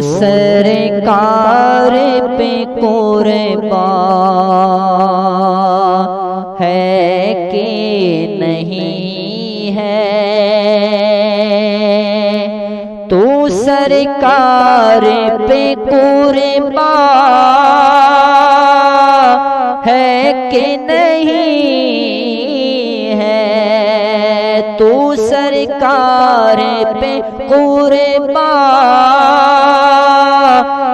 سرکار پہ قربان ہے کہ نہیں ہے؟ تو سرکار پہ قربان ہے کہ نہیں ہے؟ تو سرکار پہ قربان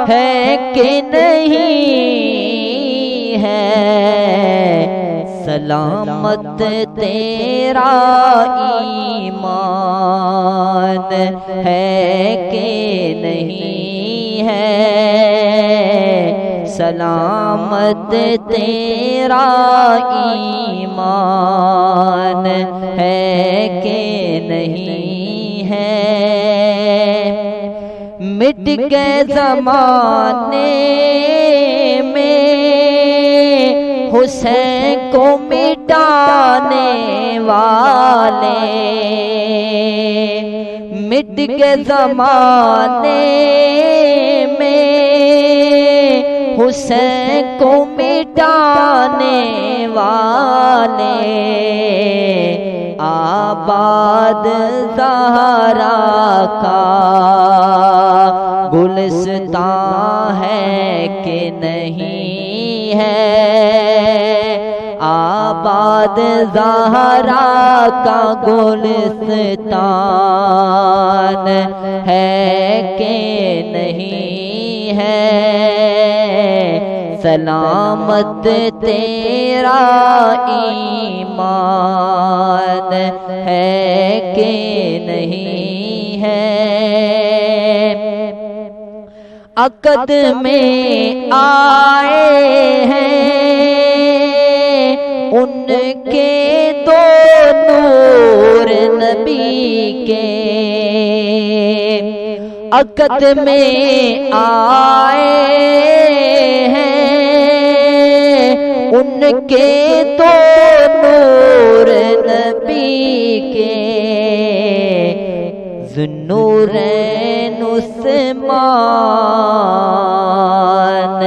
ہے کہ نہیں ہے؟ سلامت تیرا ایمان ہے کہ نہیں ہے؟ سلامت تیرا ایمان ہے کہ نہیں ہے؟ مٹ گئے زمانے میں حسین کو مٹانے والے، مٹ گئے زمانے میں حسین کو مٹانے والے، آباد زہرا کا گلستان ہے کہ نہیں ہے؟ آباد زہرا کا گلستان ہے کہ نہیں ہے؟ سلامت تیرا ایمان ہے کہ نہیں ہے؟ عقد میں آئے ہیں ان کے دو نور نبی کے، عقد میں آئے ہیں ان کے دو نور نبی کے، ذوالنورین عثمان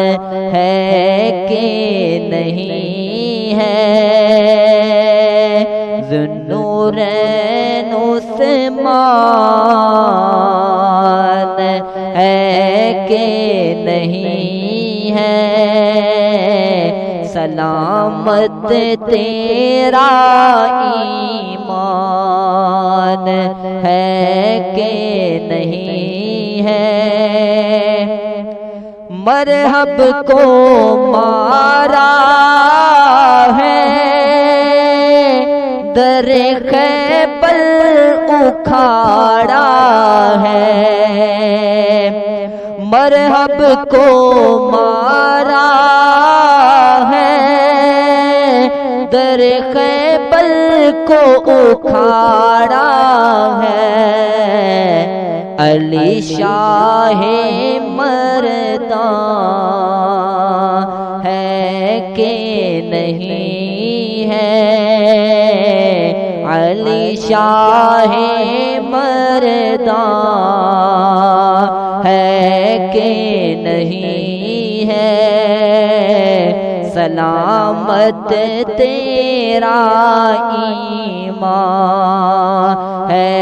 ہے کہ نہیں ہے؟ ذوالنورین عثمان ہے کہ نہیں ہے؟ سلامت تیرا ایمان ہے کہ نہیں ہے؟ مرحب کو مارا ہے در خیبر اکھاڑا ہے، مرحب کو مارا ہے در خیبر کو اکھاڑا ہے، علی شاہ مردان ہے کہ نہیں ہے؟ علی شاہ مردان ہے کہ نہیں ہے؟ سلامت تیرا ایمان ہے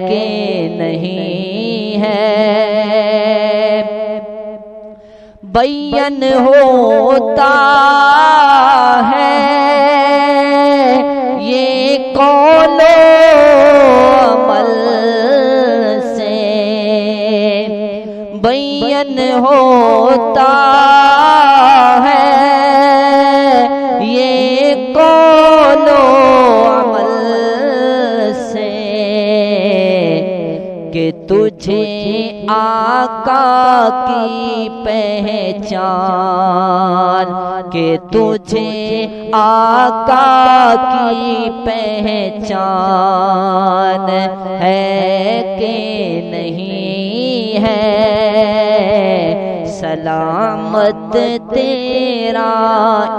کہ نہیں ہے؟ بیان ہوتا ہے یہ قول و عمل سے، بیان ہوتا ہے یہ قول و عمل سے کہ تجھے آقا کی پہچان، کہ تجھے آقا کی پہچان ہے کہ نہیں ہے؟ سلامت تیرا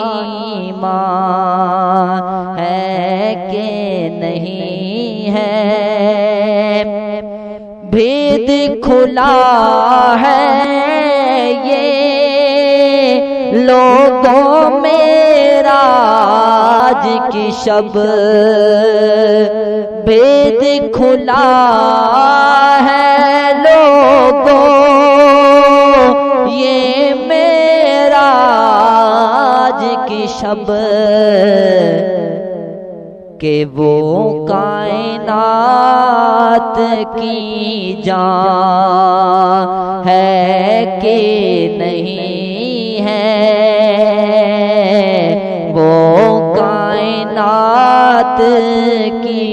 ایمان ہے کہ نہیں ہے؟ بھید بید کھلا ہے یہ لوگوں میں راج کی شب، بید کھلا ہے لوگوں یہ معراج کی شب، کہ وہ کائنات کی جان ہے کہ نہیں ہے، وہ کائنات کی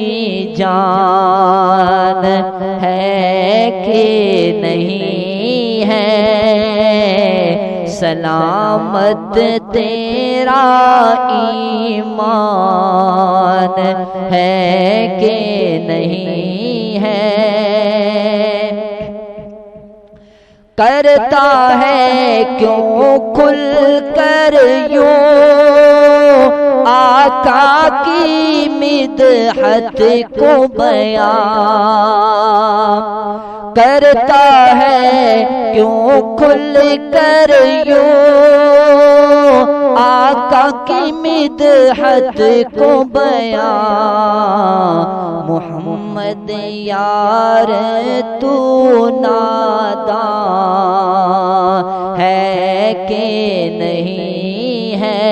جان ہے کہ نہیں ہے، سلامت تیرا ایمان ہے کہ نہیں ہے، کرتا ہے کیوں کھل کر یوں آقا کی مدحت کو بیان، کرتا ہے کیوں کھل کر یوں آقا کی مدحت کو بیان، محمد یار تو نادان ہے کہ نہیں ہے،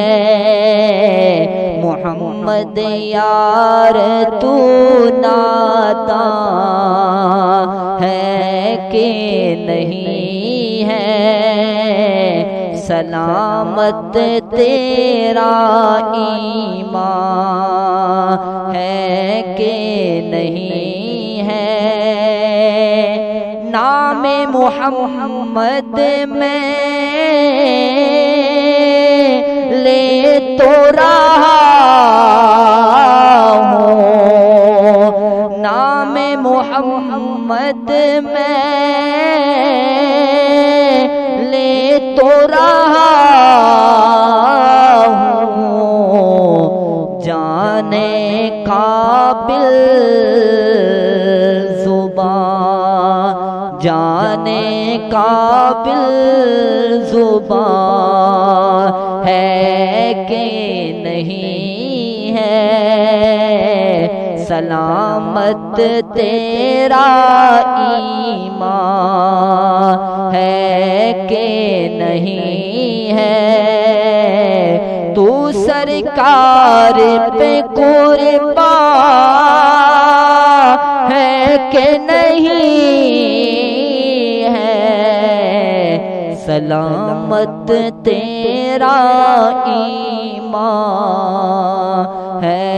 محمد یار تو نادان ہے کہ نہیں ہے، سلامت تیرا ایمان ہے کہ نہیں ہے، نام محمد میں لے تو رہا ہوں، نام محمد میں لے تو رہا ہوں، جانے قابل زبان، جانے قابل زبان ہے کہ نہیں ہے، سلامت تیرا ایمان ہے کہ نہیں ہے، تو سرکار پہ قربان ہے کہ نہیں ہے، سلامت تیرا ایمان ہے